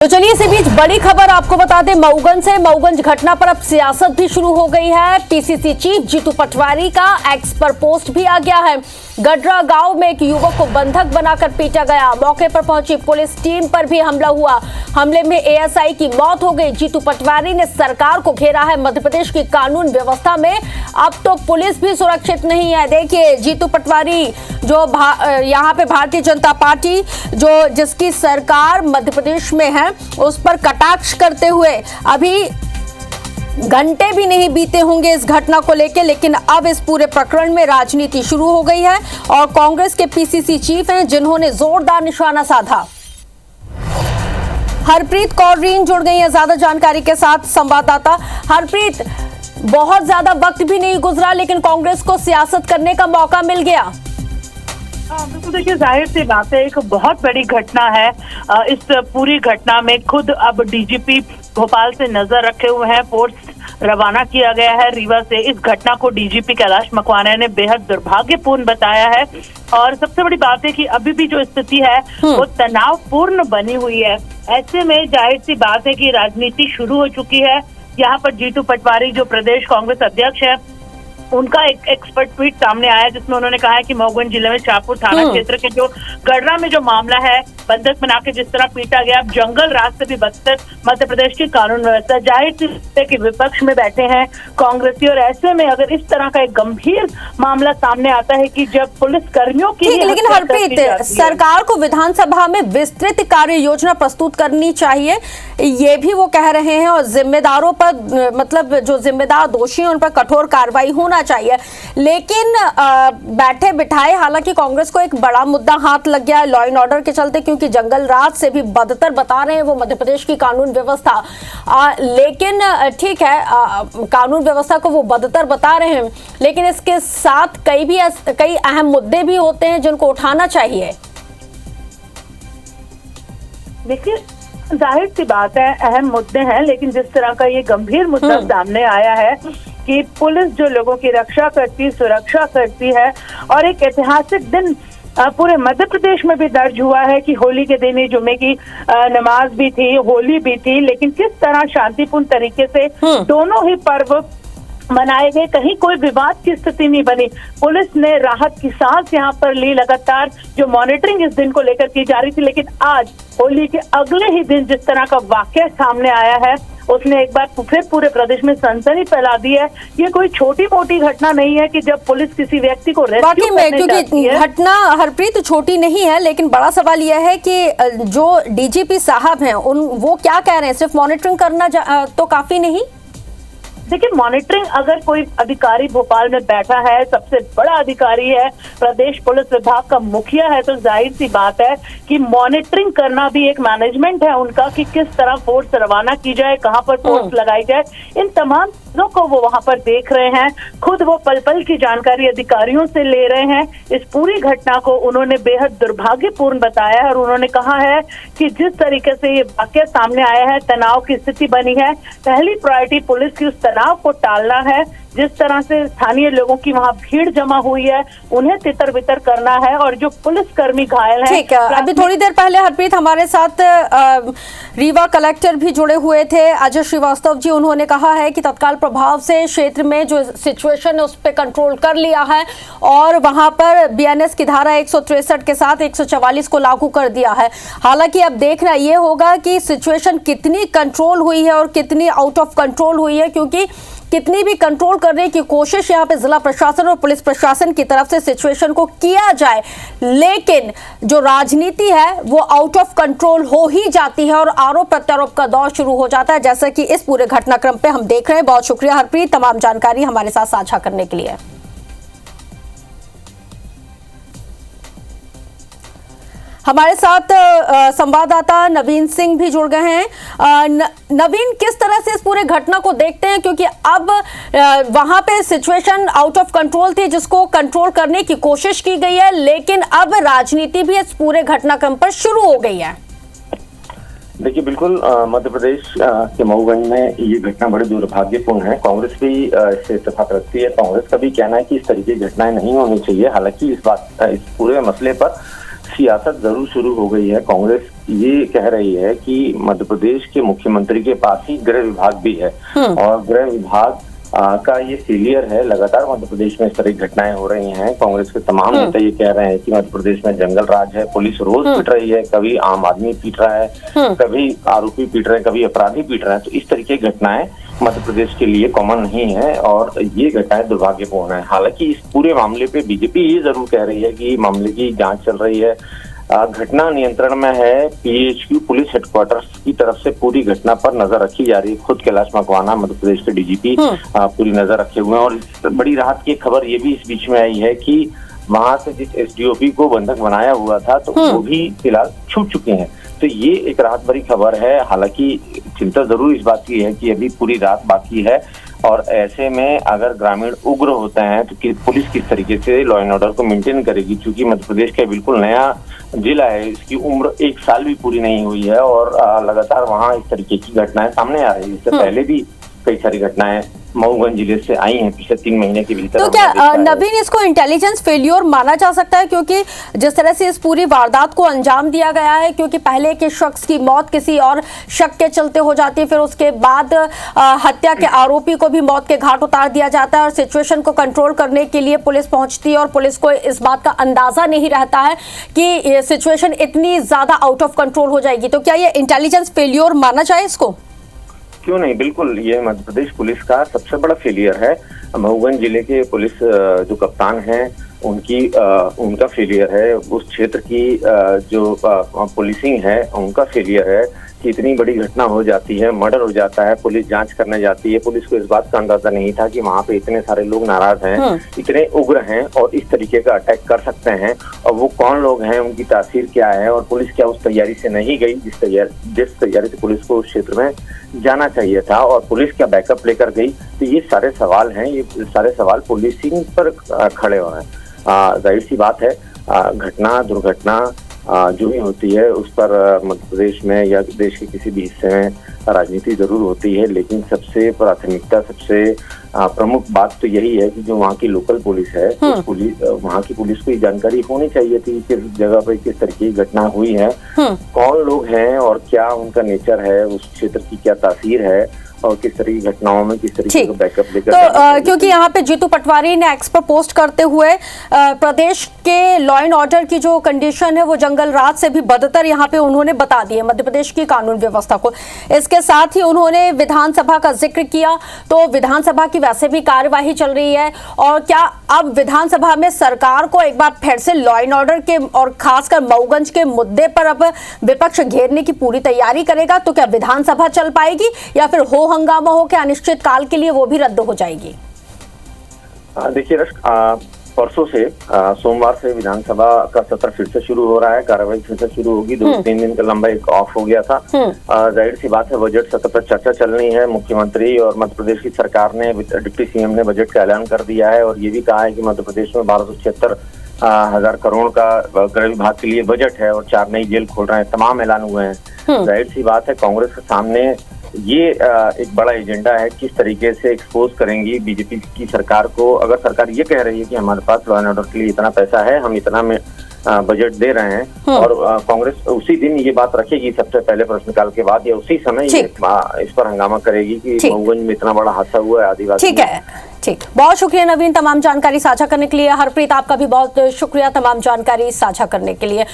तो चलिए इसी बीच बड़ी खबर आपको बता दें मऊगंज से। मऊगंज घटना पर अब सियासत भी शुरू हो गई है। पीसीसी चीफ जीतू पटवारी का एक्स पर पोस्ट भी आ गया है। गडरा गांव में एक युवक को बंधक बनाकर पीटा गया। मौके पर पहुंची पुलिस टीम पर भी हमला हुआ। हमले में एएसआई की मौत हो गई। जीतू पटवारी ने सरकार को घेरा है। मध्य प्रदेश की कानून व्यवस्था में अब तो पुलिस भी सुरक्षित नहीं है। देखिए जीतू पटवारी जो यहाँ पे भारतीय जनता पार्टी जिसकी सरकार मध्य प्रदेश में है उस पर कटाक्ष करते हुए अभी घंटे भी नहीं बीते होंगे इस घटना को लेकर, लेकिन अब इस पूरे प्रकरण में राजनीति शुरू हो गई है और कांग्रेस के पीसीसी चीफ हैं जिन्होंने जोरदार निशाना साधा। हरप्रीत कौर रीन जुड़ गई है ज्यादा जानकारी के साथ संवाददाता। हरप्रीत, बहुत ज्यादा वक्त भी नहीं गुजरा लेकिन कांग्रेस को सियासत करने का मौका मिल गया। बिल्कुल, देखिए जाहिर सी बात है, एक बहुत बड़ी घटना है। इस पूरी घटना में खुद अब डीजीपी भोपाल से नजर रखे हुए हैं। फोर्स रवाना किया गया है रीवा से। इस घटना को डीजीपी कैलाश मकवाना ने बेहद दुर्भाग्यपूर्ण बताया है और सबसे बड़ी बात है कि अभी भी जो स्थिति है वो तनावपूर्ण बनी हुई है। ऐसे में जाहिर सी बात है कि राजनीति शुरू हो चुकी है। यहाँ पर जीतू पटवारी जो प्रदेश कांग्रेस अध्यक्ष है उनका एक एक्सपर्ट ट्वीट सामने आया जिसमें उन्होंने कहा है कि मऊगंज जिले में शाहपुर थाना क्षेत्र के जो गडरा में जो मामला है, बंधक बना के जिस तरह पीटा गया, अब जंगल राज से भी बदतर मध्य प्रदेश की कानून व्यवस्था। जाहिर सी है कि विपक्ष में बैठे हैं कांग्रेसी और ऐसे में अगर इस तरह का एक गंभीर मामला सामने आता है कि जब पुलिस कर्मियों की लेकिन हरप्रीत, सरकार को विधानसभा में विस्तृत कार्य योजना प्रस्तुत करनी चाहिए, ये भी वो कह रहे हैं और जिम्मेदारों पर मतलब जो जिम्मेदार दोषी हैं उन पर कठोर कार्रवाई होना चाहिए। लेकिन बैठे बिठाए हालांकि कांग्रेस को एक बड़ा मुद्दा हाथ लग गया है लॉ एंड ऑर्डर के चलते, क्योंकि जंगल राज से भी बदतर बता रहे हैं वो मध्य प्रदेश की कानून व्यवस्था। लेकिन ठीक है, कानून व्यवस्था को वो बदतर बता रहे हैं लेकिन इसके साथ कई अहम मुद्दे भी होते हैं जिनको उठाना चाहिए। देखिए जाहिर सी बात है अहम मुद्दे हैं, लेकिन जिस तरह का ये गंभीर मुद्दा सामने आया है कि पुलिस जो लोगों की रक्षा करती, सुरक्षा करती है और एक ऐतिहासिक दिन पूरे मध्य प्रदेश में भी दर्ज हुआ है कि होली के दिन ही जुम्मे की नमाज भी थी, होली भी थी, लेकिन किस तरह शांतिपूर्ण तरीके से दोनों ही पर्व मनाए गए, कहीं कोई विवाद की स्थिति नहीं बनी। पुलिस ने राहत की सांस यहाँ पर ली। लगातार जो मॉनिटरिंग इस दिन को लेकर की जा रही थी, लेकिन आज होली के अगले ही दिन जिस तरह का वाकया सामने आया है उसने एक बार फिर पूरे प्रदेश में सनसनी फैला दी है। ये कोई छोटी मोटी घटना नहीं है कि जब पुलिस किसी व्यक्ति को रेस्क्यू करने जाती है। घटना हरप्रीत छोटी नहीं है, लेकिन बड़ा सवाल यह है कि जो डीजीपी साहब हैं वो क्या कह रहे हैं, सिर्फ मॉनिटरिंग करना तो काफी नहीं। देखिए मॉनिटरिंग, अगर कोई अधिकारी भोपाल में बैठा है, सबसे बड़ा अधिकारी है, प्रदेश पुलिस विभाग का मुखिया है, तो जाहिर सी बात है कि मॉनिटरिंग करना भी एक मैनेजमेंट है उनका कि किस तरह फोर्स रवाना की जाए, कहां पर फोर्स लगाई जाए। इन तमाम चीजों को वो वहां पर देख रहे हैं। खुद वो पल पल की जानकारी अधिकारियों से ले रहे हैं। इस पूरी घटना को उन्होंने बेहद दुर्भाग्यपूर्ण बताया है और उन्होंने कहा है कि जिस तरीके से ये वाकया सामने आया है, तनाव की स्थिति बनी है, पहली प्रायोरिटी पुलिस की उस तनाव को टालना है। जिस तरह से स्थानीय लोगों की वहां भीड़ जमा हुई है उन्हें तितर बितर करना है और जो पुलिसकर्मी घायल हैं। ठीक है, अभी थोड़ी देर पहले हरप्रीत हमारे साथ रीवा कलेक्टर भी जुड़े हुए थे, अजय श्रीवास्तव जी। उन्होंने कहा है कि तत्काल प्रभाव से क्षेत्र में जो सिचुएशन है उस पर कंट्रोल कर लिया है और वहां पर बीएनएस की धारा 163 के साथ 144 को लागू कर दिया है। हालांकि अब देखना ये होगा कि सिचुएशन कितनी कंट्रोल हुई है और कितनी आउट ऑफ कंट्रोल हुई है, क्योंकि कितनी भी कंट्रोल करने की कोशिश यहाँ पे जिला प्रशासन और पुलिस प्रशासन की तरफ से सिचुएशन को किया जाए, लेकिन जो राजनीति है वो आउट ऑफ कंट्रोल हो ही जाती है और आरोप प्रत्यारोप का दौर शुरू हो जाता है, जैसा कि इस पूरे घटनाक्रम पे हम देख रहे हैं। बहुत शुक्रिया हरप्रीत तमाम जानकारी हमारे साथ साझा करने के लिए। हमारे साथ संवाददाता नवीन सिंह भी जुड़ गए हैं। नवीन, किस तरह से इस पूरे घटना को देखते हैं, क्योंकि अब वहां पे सिचुएशन आउट ऑफ कंट्रोल थी जिसको कंट्रोल करने की कोशिश की गई है, लेकिन अब राजनीति भी इस पूरे घटनाक्रम पर शुरू हो गई है। देखिए बिल्कुल, मध्य प्रदेश के मऊगंज में ये घटना बड़ी दुर्भाग्यपूर्ण है। कांग्रेस भी इससे इत्तेफाक रखती है। कांग्रेस का भी कहना है कि इस तरीके की घटनाएं नहीं होनी चाहिए। हालांकि इस पूरे मसले पर सियासत जरूर शुरू हो गई है। कांग्रेस ये कह रही है कि मध्य प्रदेश के मुख्यमंत्री के पास ही गृह विभाग भी है और गृह विभाग का ये फेलियर है। लगातार मध्य प्रदेश में इस तरह की घटनाएं हो रही हैं। कांग्रेस के तमाम नेता ये कह रहे हैं कि मध्य प्रदेश में जंगल राज है, पुलिस रोज पीट रही है, कभी आम आदमी पीट रहा है, कभी आरोपी पीट रहे हैं, कभी अपराधी पीट रहे हैं। तो इस तरीके की घटनाएं मध्य प्रदेश के लिए कॉमन नहीं है और ये घटनाएं दुर्भाग्यपूर्ण है। हालांकि इस पूरे मामले पे बीजेपी ये जरूर कह रही है कि मामले की जांच चल रही है, घटना नियंत्रण में है। पीएचक्यू पुलिस हेडक्वार्टर की तरफ से पूरी घटना पर नजर रखी जा रही है। खुद कैलाश मकवाना मध्य प्रदेश के डीजीपी पूरी नजर रखे हुए हैं और बड़ी राहत की खबर ये भी इस बीच में आई है कि वहां से जिस एसडीओपी को बंधक बनाया हुआ था तो वो भी फिलहाल छूट चुके हैं। तो ये एक राहत भरी खबर है। हालांकि चिंता जरूर इस बात की है कि अभी पूरी रात बाकी है और ऐसे में अगर ग्रामीण उग्र होते हैं तो पुलिस किस तरीके से लॉ एंड ऑर्डर को मेंटेन करेगी। क्योंकि मध्य प्रदेश का बिल्कुल नया जिला है, इसकी उम्र 1 साल भी पूरी नहीं हुई है और लगातार वहां इस तरीके की घटनाएं सामने आ रही है। इससे पहले भी कई सारी घटनाएं मऊगंज जिले से आई हैं पिछले 3 महीने के भीतर। तो क्या नवीन इसको इंटेलिजेंस फेल्योर माना जा सकता है? क्योंकि जिस तरह से इस पूरी वारदात को अंजाम दिया गया है, क्योंकि पहले के शख्स की मौत किसी और शक के चलते हो जाती है, फिर उसके बाद हत्या के आरोपी को भी मौत के घाट उतार दिया जाता है और सिचुएशन को कंट्रोल करने के लिए पुलिस पहुंचती है और पुलिस को इस बात का अंदाजा नहीं रहता है कि सिचुएशन इतनी ज्यादा आउट ऑफ कंट्रोल हो जाएगी। तो क्या ये इंटेलिजेंस फेल्योर माना जाए इसको? क्यों नहीं, बिल्कुल ये मध्य प्रदेश पुलिस का सबसे बड़ा फेलियर है। मऊगंज जिले के पुलिस जो कप्तान हैं उनका फेलियर है। उस क्षेत्र की जो पुलिसिंग है उनका फेलियर है कि इतनी बड़ी घटना हो जाती है, मर्डर हो जाता है, पुलिस जांच करने जाती है। पुलिस को इस बात का अंदाजा नहीं था कि वहां पे इतने सारे लोग नाराज हैं, इतने उग्र हैं और इस तरीके का अटैक कर सकते हैं। और वो कौन लोग हैं, उनकी तासीर क्या है और पुलिस क्या उस तैयारी से नहीं गई जिस तैयारी से पुलिस को उस क्षेत्र में जाना चाहिए था और पुलिस क्या बैकअप लेकर गई। तो ये सारे सवाल हैं, ये सारे सवाल पुलिसिंग पर खड़े हो रहे हैं। जाहिर सी बात है, घटना दुर्घटना जो भी होती है उस पर मध्य प्रदेश में या देश के किसी भी हिस्से में राजनीति जरूर होती है, लेकिन सबसे प्राथमिकता, सबसे प्रमुख बात तो यही है कि जो वहाँ की लोकल पुलिस है, वहाँ की पुलिस को ये जानकारी होनी चाहिए थी किस जगह पर किस तरीके की घटना हुई है, कौन लोग हैं और क्या उनका नेचर है, उस क्षेत्र की क्या तासीर है और किस तरह की घटनाओं में किस तरीके का बैकअप लेकर। तो क्योंकि यहाँ पे जीतू पटवारी ने एक्स पर पोस्ट करते हुए प्रदेश के लॉ एंड ऑर्डर की जो कंडीशन है वो जंगल राज से भी बदतर यहाँ पे उन्होंने बता दी है मध्य प्रदेश की कानून व्यवस्था को। इसके साथ ही उन्होंने विधानसभा का जिक्र किया, तो विधानसभा की वैसे भी कार्यवाही चल रही है और क्या अब विधानसभा में सरकार को एक बार फिर से लॉ एंड ऑर्डर के और खासकर मऊगंज के मुद्दे पर अब विपक्ष घेरने की पूरी तैयारी करेगा? तो क्या विधानसभा चल पाएगी या फिर हो हंगामा हो के अनिश्चित काल के लिए वो भी रद्द हो जाएगी? देखिए परसों से सोमवार से विधानसभा का सत्र फिर से शुरू हो रहा है, कार्यवाही फिर से शुरू होगी। 2-3 दिन का लंबा एक ऑफ हो गया था। जाहिर सी बात है बजट सत्र पर चर्चा चल रही है। मुख्यमंत्री और मध्य प्रदेश की सरकार ने, डिप्टी सीएम ने बजट का ऐलान कर दिया है और ये भी कहा है कि मध्य प्रदेश में 1276,000 करोड़ का गृह विभाग के लिए बजट है और 4 नई जेल खोल रहे हैं। तमाम ऐलान हुए हैं। जाहिर सी बात है कांग्रेस के सामने ये एक बड़ा एजेंडा है, किस तरीके से एक्सपोज करेंगी बीजेपी की सरकार को। अगर सरकार ये कह रही है कि हमारे पास लॉ एंड ऑर्डर के लिए इतना पैसा है, हम इतना में बजट दे रहे हैं और कांग्रेस उसी दिन ये बात रखेगी सबसे पहले प्रश्नकाल के बाद या उसी समय इस पर हंगामा करेगी कि मऊगंज में इतना बड़ा हादसा हुआ है आदिवासी। ठीक है, ठीक, बहुत शुक्रिया नवीन तमाम जानकारी साझा करने के लिए। हरप्रीत आपका भी बहुत शुक्रिया तमाम जानकारी साझा करने के लिए।